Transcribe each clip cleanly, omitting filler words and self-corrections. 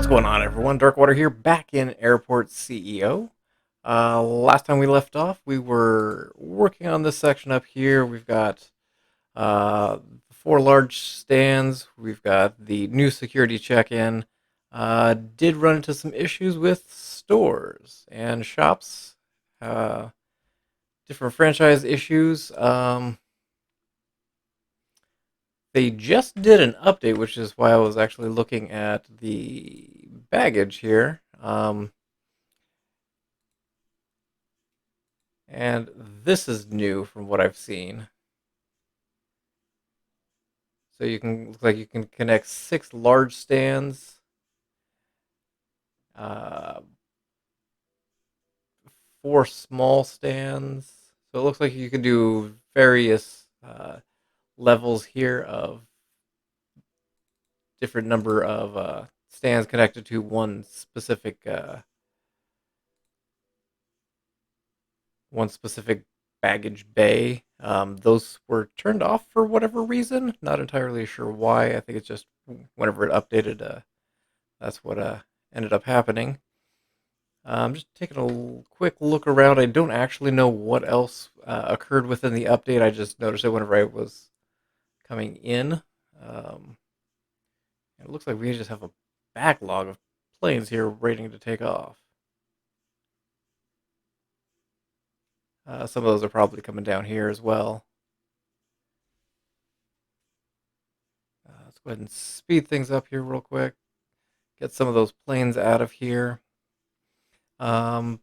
What's going on, everyone? Darkwater here, back in Airport CEO. Last time we left off, we were working on this section up here. We've got uh, 4 large stands. We've got the new security check-in. Did run into some issues with stores and shops. Uh, Different franchise issues. They just did an update, which is why I was actually looking at the baggage here. And this is new from what I've seen. So you can look like you can connect 6 large stands, uh, 4 small stands. So it looks like you can do various levels here of different number of stands connected to one specific baggage bay. Those were turned off for whatever reason. Not entirely sure why. I think it's just whenever it updated, that's what ended up happening. Just taking a quick look around. I don't actually know what else occurred within the update. I just noticed it whenever I was coming in. It looks like we just have a backlog of planes here waiting to take off. Some of those are probably coming down here as well. Let's go ahead and speed things up here real quick. Get some of those planes out of here. Um,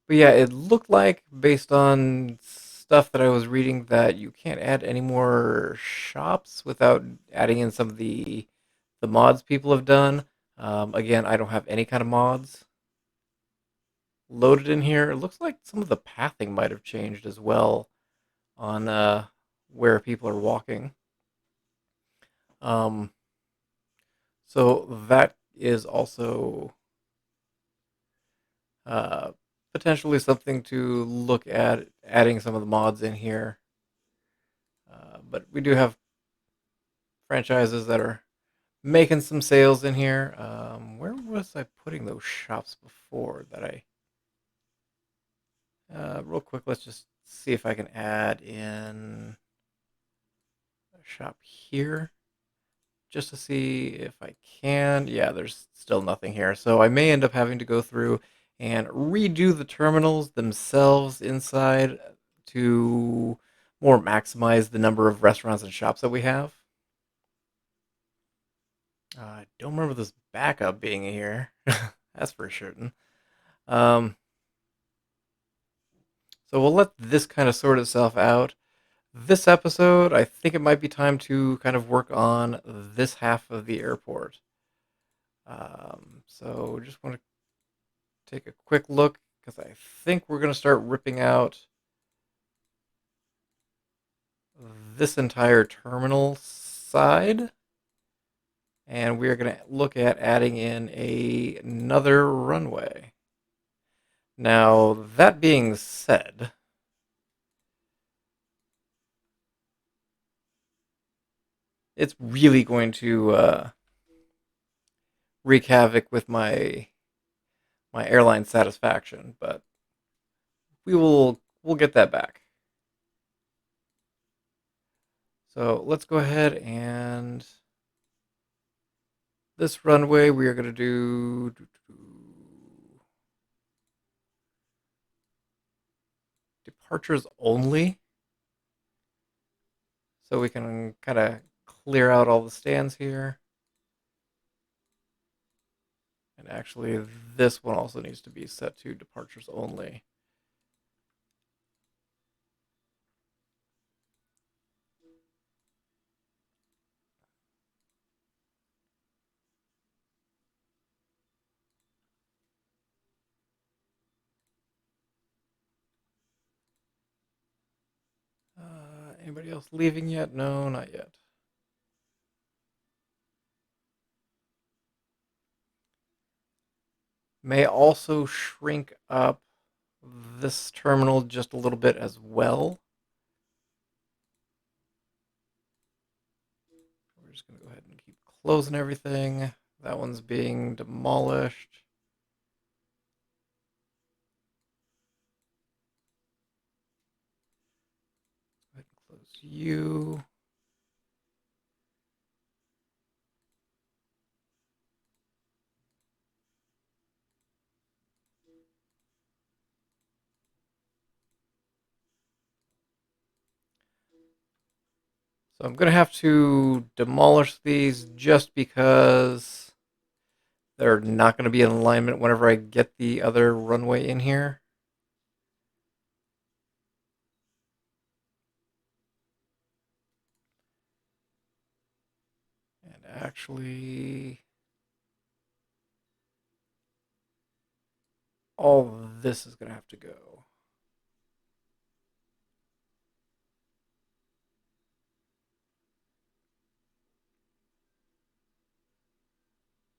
but yeah, it looked like, based on stuff that I was reading, that you can't add any more shops without adding in some of the mods people have done. Again, I don't have any kind of mods loaded in here. It looks like some of the pathing might have changed as well on where people are walking. Um, so that is also uh, potentially something to look at, adding some of the mods in here. But we do have franchises that are making some sales in here. Where was I putting those shops before that real quick, let's just see if I can add in a shop here just to see if I can. Yeah, there's still nothing here. So I may end up having to go through and redo the terminals themselves inside to more maximize the number of restaurants and shops that we have. I don't remember this backup being here. That's for certain. Um, so we'll let this kind of sort itself out. This episode, I think it might be time to kind of work on this half of the airport. So just want to take a quick look because I think we're going to start ripping out this entire terminal side. And we are going to look at adding in another runway. Now, that being said, it's really going to wreak havoc with my airline satisfaction, but we'll get that back. So let's go ahead and this runway we are going to do departures only, so we can kind of clear out all the stands here. And actually, this one also needs to be set to departures only. Anybody else leaving yet? No, not yet. May also shrink up this terminal just a little bit as well. We're just going to go ahead and keep closing everything. That one's being demolished. Go ahead and close you. So I'm going to have to demolish these just because they're not going to be in alignment whenever I get the other runway in here. And actually, all this is going to have to go.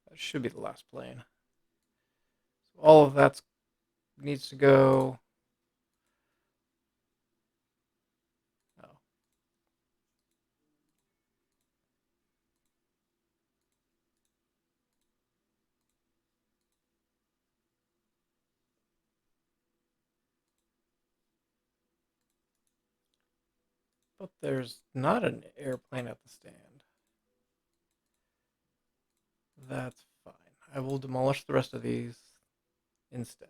That should be the last plane. So all of that needs to go. Oh. But there's not an airplane at the stand. That's fine. I will demolish the rest of these instead.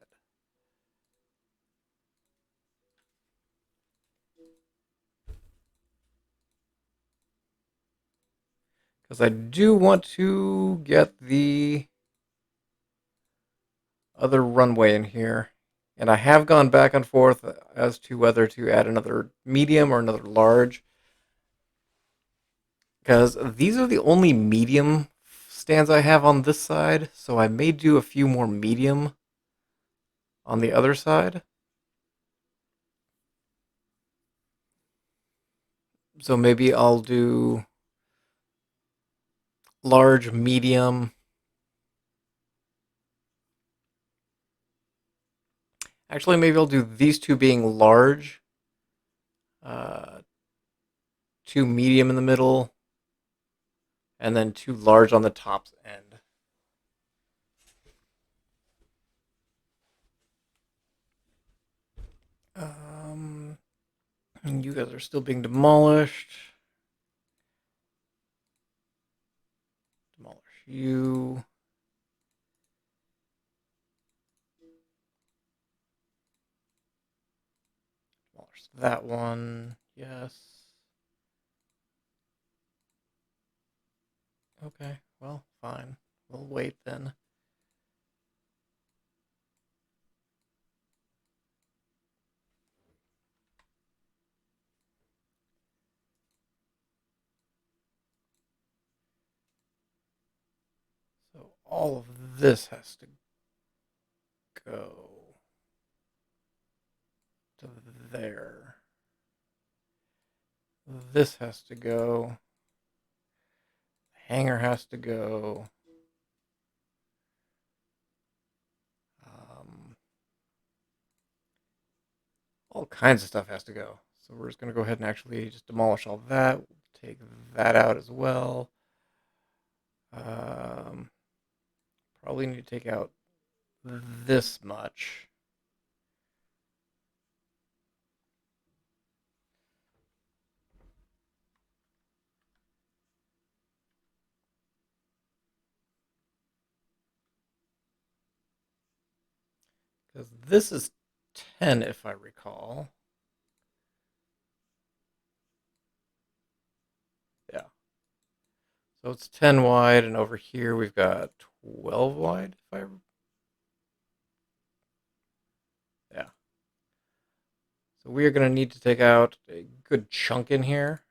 Because I do want to get the other runway in here. And I have gone back and forth as to whether to add another medium or another large. Because these are the only medium stands I have on this side. So I may do a few more medium on the other side. So maybe I'll do large, medium. Actually, maybe I'll do these two being large, uh, two medium in the middle, and then two large on the top end. And you guys are still being demolished. Demolish you. Demolish that one. Yes. Okay, well, fine. We'll wait then. So all of this has to go to there. This has to go. The hanger has to go. All kinds of stuff has to go. So we're just going to go ahead and actually just demolish all that. Take that out as well. Probably need to take out this much. Because this is 10, if I recall. Yeah. So it's 10 wide, and over here we've got 12 wide, if I... Yeah. So we are going to need to take out a good chunk in here.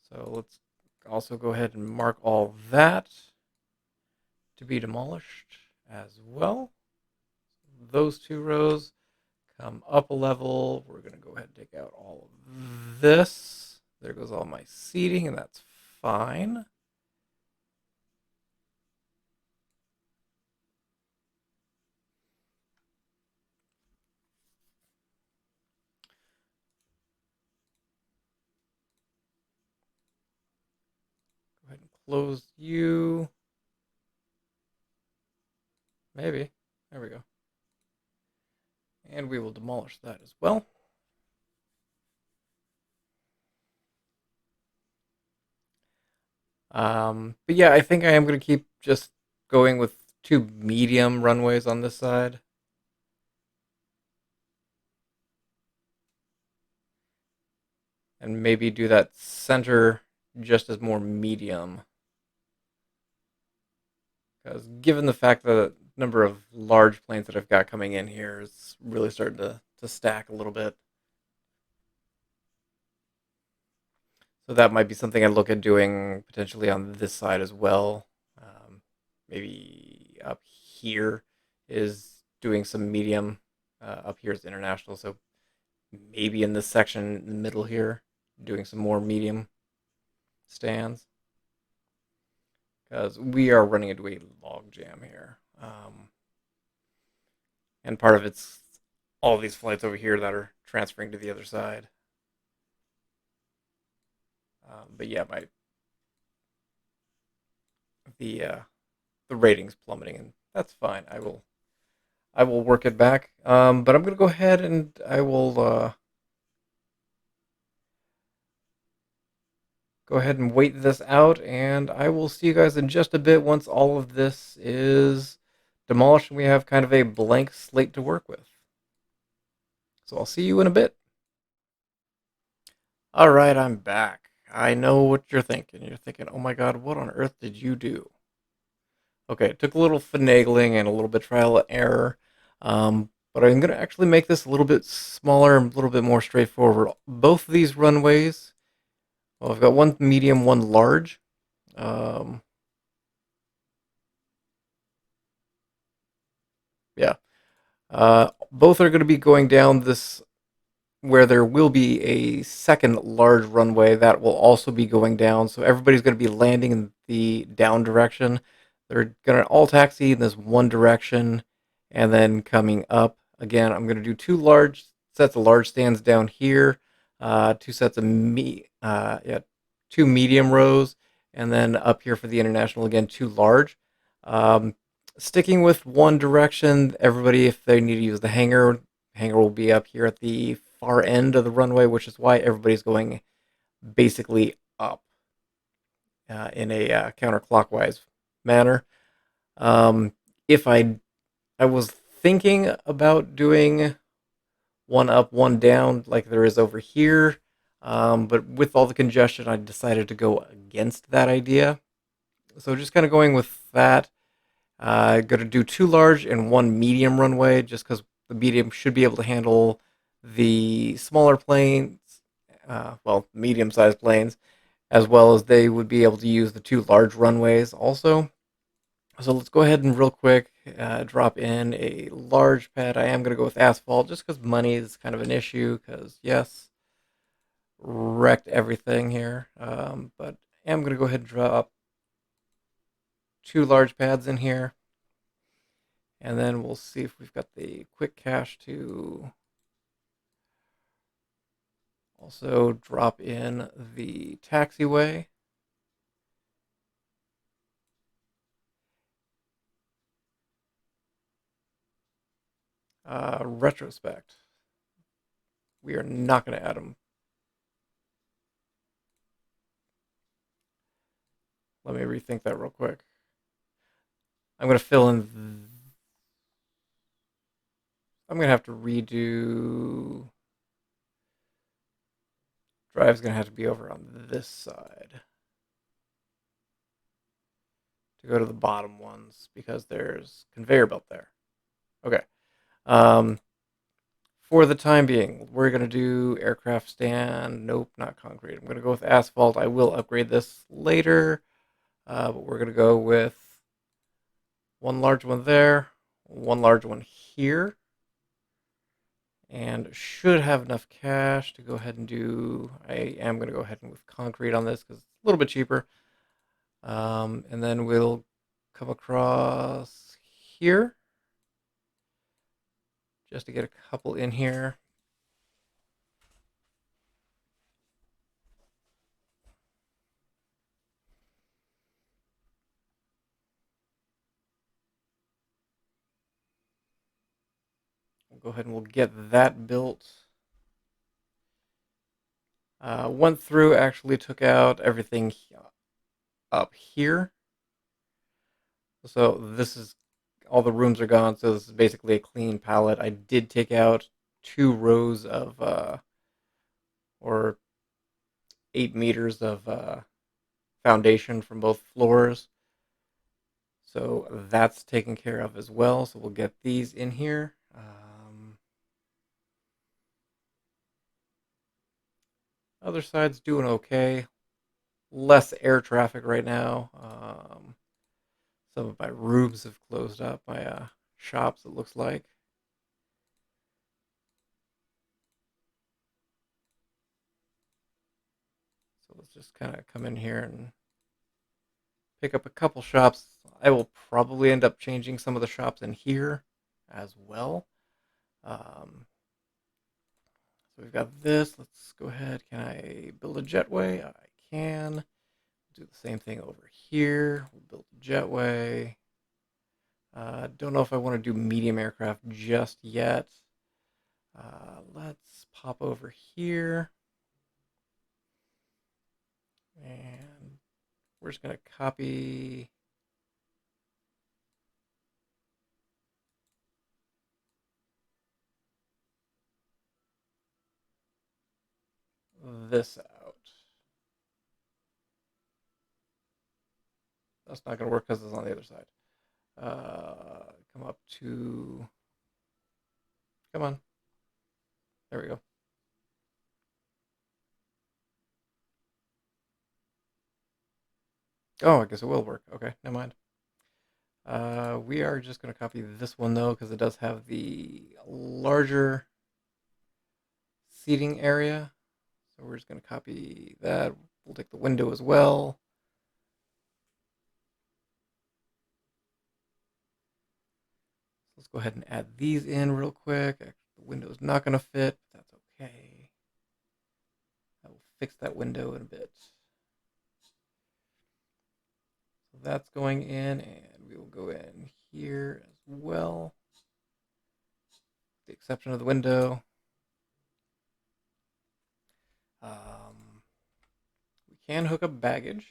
So let's also go ahead and mark all that to be demolished as well. Those two rows come up a level. We're going to go ahead and take out all of this. There goes all my seating, and that's fine. Go ahead and close you. Maybe. There we go. And we will demolish that as well. But yeah, I think I am going to keep just going with two medium runways on this side. And maybe do that center just as more medium. Because given the fact that the number of large planes that I've got coming in here is really starting to stack a little bit. So that might be something I look at doing potentially on this side as well. Maybe up here is doing some medium. Up here is international, so maybe in this section in the middle here, doing some more medium stands. Because we are running into a log jam here. And part of it's all these flights over here that are transferring to the other side. But yeah, the the ratings plummeting, and that's fine. I will work it back. But I'm gonna go ahead and I will go ahead and wait this out, and I will see you guys in just a bit once all of this is demolished and we have kind of a blank slate to work with. So I'll see you in a bit. All right, I'm back. I know what you're thinking. You're thinking, oh my god, what on earth did you do? Okay, it took a little finagling and a little bit trial and error, but I'm going to actually make this a little bit smaller and a little bit more straightforward. Both of these runways, well, I've got one medium, one large. Um, yeah, both are going to be going down this where there will be a second large runway that will also be going down. So everybody's going to be landing in the down direction. They're going to all taxi in this one direction and then coming up. Again, I'm going to do two large sets of large stands down here, two sets of two medium rows, and then up here for the international, again, two large. Um, Sticking with one direction, everybody, if they need to use the hangar will be up here at the far end of the runway, which is why everybody's going basically up in a counterclockwise manner. If I was thinking about doing one up, one down, like there is over here, but with all the congestion, I decided to go against that idea. So just kind of going with that. Going to do two large and one medium runway, just because the medium should be able to handle the smaller planes, well, medium-sized planes, as well as they would be able to use the two large runways also. So let's go ahead and real quick drop in a large pad. I am going to go with asphalt just because money is kind of an issue because, yes, wrecked everything here. But I'm going to go ahead and drop two large pads in here. And then we'll see if we've got the quick cache to also drop in the taxiway. Retrospect. We are not going to add them. Let me rethink that real quick. I'm going to fill in. I'm going to have to redo. Drive's going to have to be over on this side to go to the bottom ones because there's conveyor belt there. Okay. For the time being, we're going to do aircraft stand. Nope, not concrete. I'm going to go with asphalt. I will upgrade this later, but we're going to go with one large one there, one large one here, and should have enough cash to go ahead and do. I am going to go ahead and with concrete on this because it's a little bit cheaper. And then we'll come across here just to get a couple in here. go ahead and we'll get that built. Went through, actually took out everything up here. So this is, all the rooms are gone, so this is basically a clean palette. I did take out 2 rows of, or 8 meters of foundation from both floors. So that's taken care of as well. So we'll get these in here. Other side's doing okay. Less air traffic right now. Some of my rooms have closed up. My shops, it looks like. So let's just kind of come in here and pick up a couple shops. I will probably end up changing some of the shops in here as well. So we've got this. Let's go ahead. Can I build a jetway? I can. Do the same thing over here. We'll build a jetway. Don't know if I want to do medium aircraft just yet. Let's pop over here. And we're just going to copy this out. That's not going to work because it's on the other side. Come up to... Come on. There we go. Oh, I guess it will work. Okay, never mind. We are just going to copy this one, though, because it does have the larger seating area. So we're just going to copy that. We'll take the window as well. So let's go ahead and add these in real quick. Actually, the window's not going to fit, but that's okay. I will fix that window in a bit. So that's going in, and we will go in here as well. With the exception of the window. We can hook up baggage.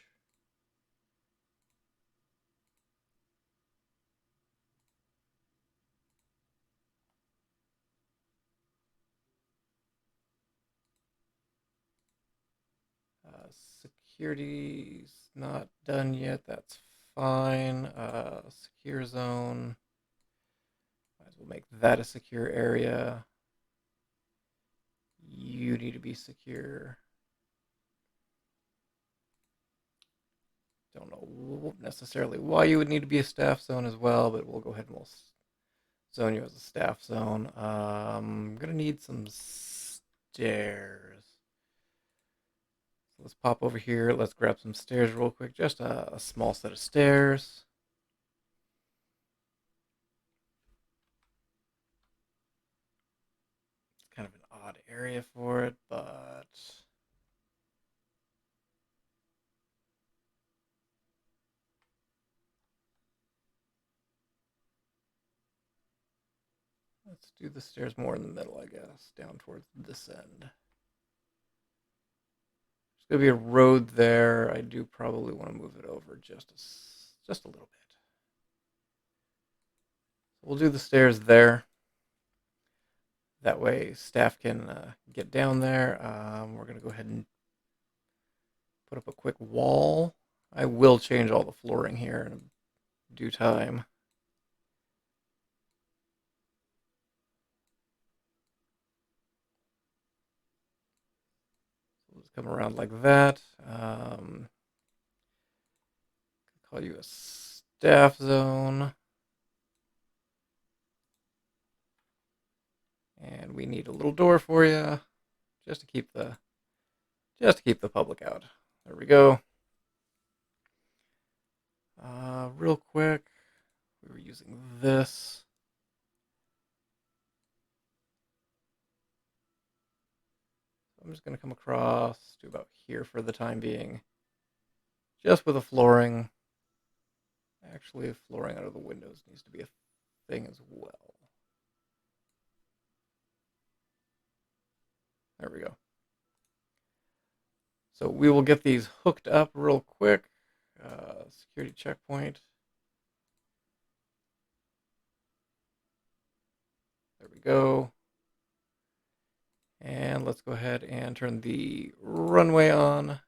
Security's not done yet. That's fine. Secure zone. Might as well make that a secure area. You need to be secure. Don't know necessarily why you would need to be a staff zone as well, but we'll go ahead and we'll zone you as a staff zone. I'm gonna need some stairs. So let's pop over here. Let's grab some stairs real quick. Just a small set of stairs. It's kind of an odd area for it, but let's do the stairs more in the middle, I guess, down towards this end. There's going to be a road there. I do probably want to move it over just a little bit. So we'll do the stairs there. That way staff can get down there. We're going to go ahead and put up a quick wall. I will change all the flooring here in due time. Let's come around like that. Call you a staff zone. And we need a little door for you, just to keep the public out. There we go. Real quick, we were using this. I'm just going to come across to about here for the time being, just with the flooring. Actually, flooring out of the windows needs to be a thing as well. There we go. So we will get these hooked up real quick. Security checkpoint. There we go. And let's go ahead and turn the runway on.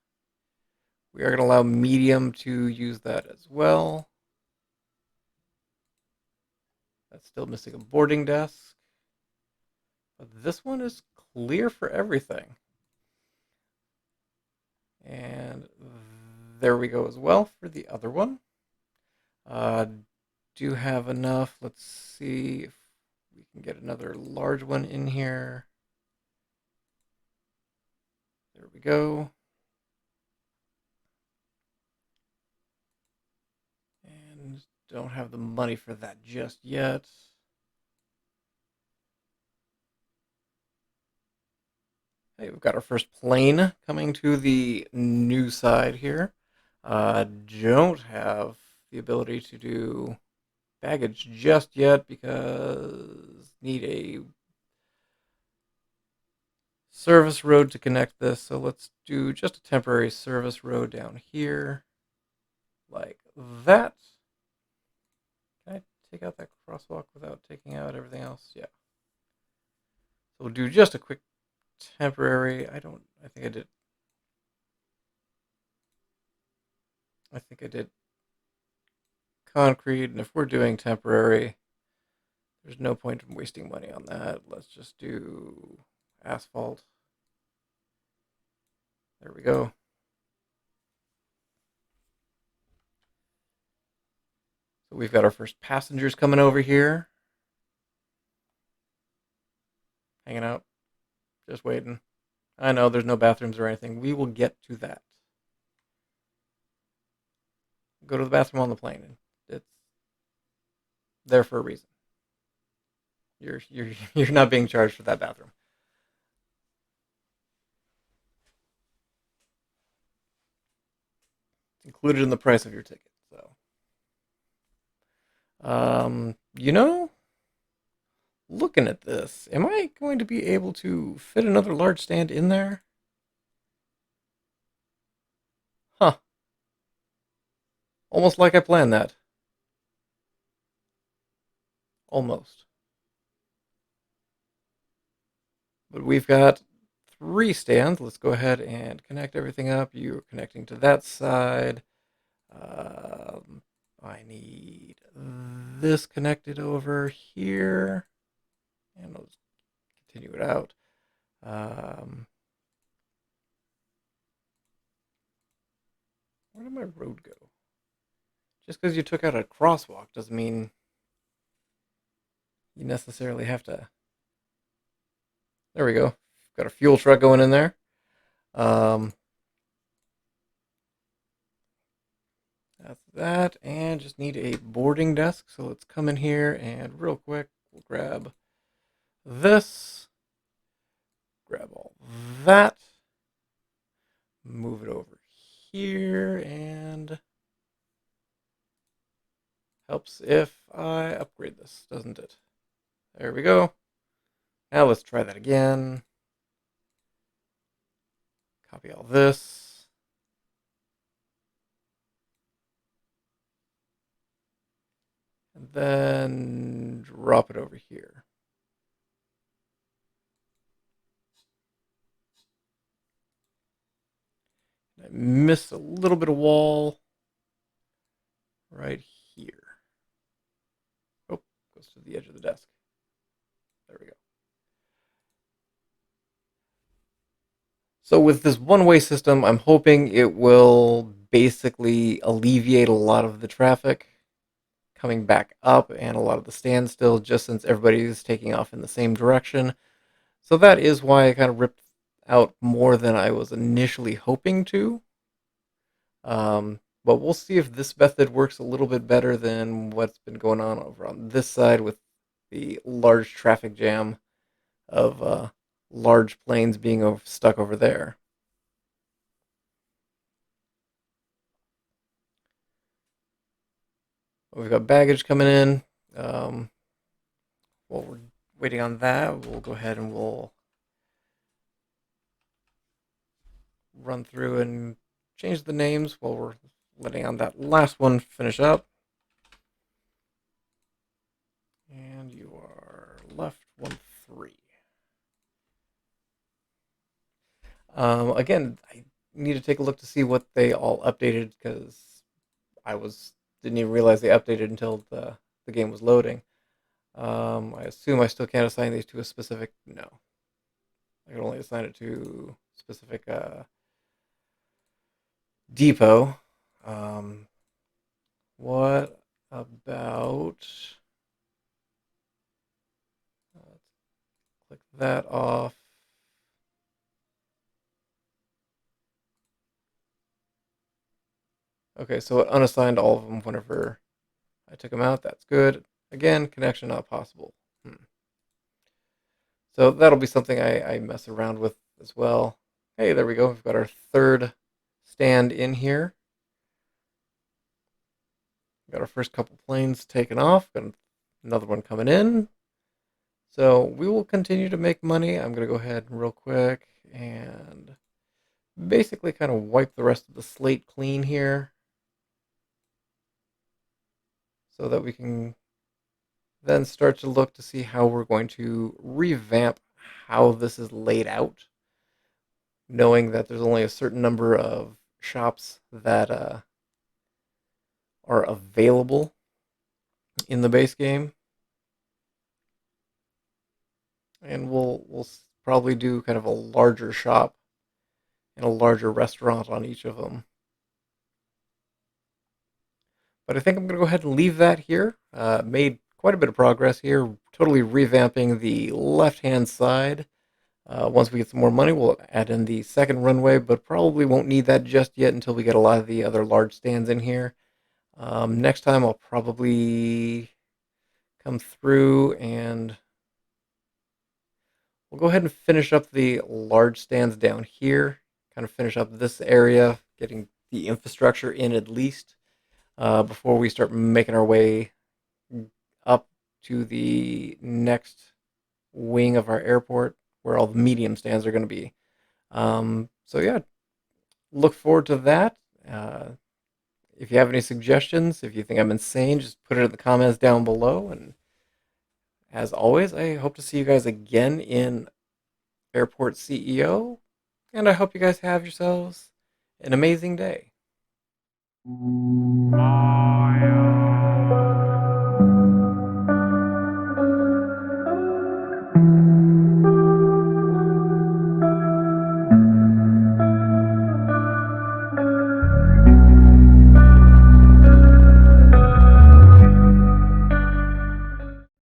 We are going to allow medium to use that as well. That's still missing a boarding desk. But this one is clear for everything. And there we go as well for the other one. Do have enough. Let's see if we can get another large one in here. There we go. And don't have the money for that just yet. Hey, we've got our first plane coming to the new side here. Don't have the ability to do baggage just yet because need a service road to connect this. So let's do just a temporary service road down here like that. Can I take out that crosswalk without taking out everything else? Yeah. So we'll do just a quick temporary. I think I did concrete, and if we're doing temporary, there's no point in wasting money on that. Let's just do asphalt. There we go. So we've got our first passengers coming over here. Hanging out. Just waiting. I know there's no bathrooms or anything. We will get to that. Go to the bathroom on the plane. It's there for a reason. You're not being charged for that bathroom. It's included in the price of your ticket. So, you know, looking at this, am I going to be able to fit another large stand in there? Huh. Almost like I planned that. Almost. But we've got 3 stands. Let's go ahead and connect everything up. You're connecting to that side. I need this connected over here. And I'll just continue it out. Where did my road go? Just because you took out a crosswalk doesn't mean you necessarily have to. There we go. Got a fuel truck going in there. That's that, and just need a boarding desk. So let's come in here and real quick, we'll grab this, grab all that, move it over here, and helps if I upgrade this, doesn't it? There we go. Now let's try that again. Copy all this. And then drop it over here. I missed a little bit of wall right here. Oh, goes to the edge of the desk. There we go. So with this one-way system, I'm hoping it will basically alleviate a lot of the traffic coming back up and a lot of the standstill, just since everybody's taking off in the same direction. So that is why I kind of ripped out more than I was initially hoping to. But we'll see if this method works a little bit better than what's been going on over on this side with the large traffic jam of large planes being stuck over there. We've got baggage coming in. While we're waiting on that, we'll go ahead and we'll run through and change the names while we're letting on that last one finish up. And you are left 1-3. Again, I need to take a look to see what they all updated because I didn't even realize they updated until the game was loading. I assume I still can't assign these to a specific. No, I can only assign it to specific depot. Um, what about? Let's click that off. Okay, so it unassigned all of them whenever I took them out. That's good. Again, connection not possible. So that'll be something I mess around with as well. Hey, there we go. We've got our third stand in here. Got our first couple planes taken off. Got another one coming in. So we will continue to make money. I'm going to go ahead real quick and basically kind of wipe the rest of the slate clean here so that we can then start to look to see how we're going to revamp how this is laid out, knowing that there's only a certain number of shops that are available in the base game, and we'll probably do kind of a larger shop and a larger restaurant on each of them. But I think I'm going to go ahead and leave that here. Made quite a bit of progress here, totally revamping the left-hand side. Once we get some more money, we'll add in the second runway, but probably won't need that just yet until we get a lot of the other large stands in here. Next time, I'll probably come through and we'll go ahead and finish up the large stands down here, kind of finish up this area, getting the infrastructure in at least before we start making our way up to the next wing of our airport where all the medium stands are going to be. So yeah, look forward to that. If you have any suggestions, if you think I'm insane, just put it in the comments down below. And as always, I hope to see you guys again in Airport CEO. And I hope you guys have yourselves an amazing day.